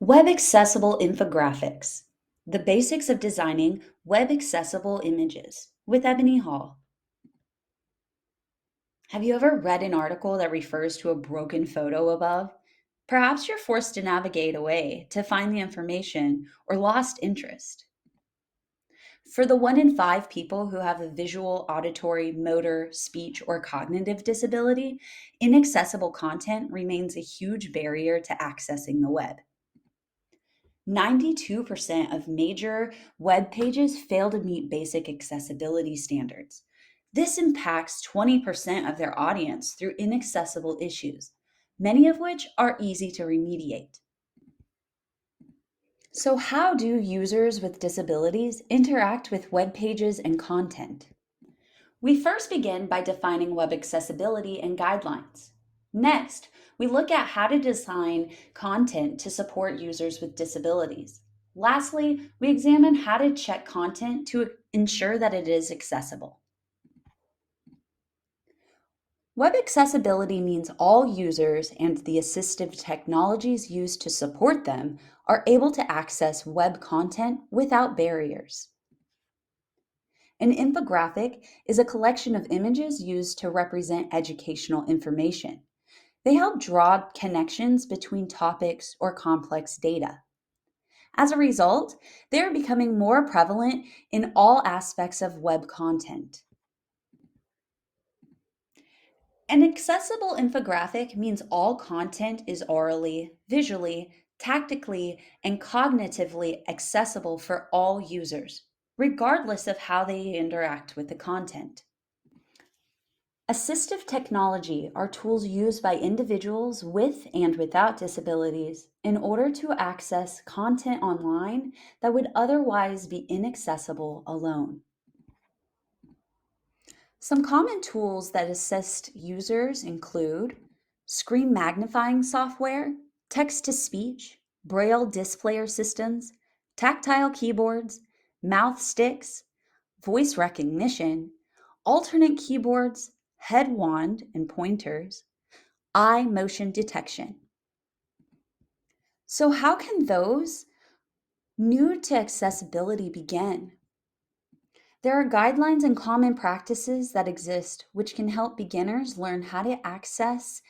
Web Accessible Infographics, the basics of designing web accessible images with Ebony Hall. Have you ever read an article that refers to a broken photo above? Perhaps you're forced to navigate away to find the information or lost interest. For the 1 in 5 people who have a visual, auditory, motor, speech, or cognitive disability, inaccessible content remains a huge barrier to accessing the web. 92% of major web pages fail to meet basic accessibility standards. This impacts 20% of their audience through inaccessible issues, many of which are easy to remediate. So, how do users with disabilities interact with web pages and content? We first begin by defining web accessibility and guidelines. Next, we look at how to design content to support users with disabilities. Lastly, we examine how to check content to ensure that it is accessible. Web accessibility means all users and the assistive technologies used to support them are able to access web content without barriers. An infographic is a collection of images used to represent educational information. They help draw connections between topics or complex data. As a result, they are becoming more prevalent in all aspects of web content. An accessible infographic means all content is orally, visually, tactically, and cognitively accessible for all users, regardless of how they interact with the content. Assistive technology are tools used by individuals with and without disabilities in order to access content online that would otherwise be inaccessible alone. Some common tools that assist users include screen magnifying software, text to speech, braille displayer systems, tactile keyboards, mouth sticks, voice recognition, alternate keyboards, head wand and pointers, eye motion detection. So, how can those new to accessibility begin? There are guidelines and common practices that exist which can help beginners learn how to access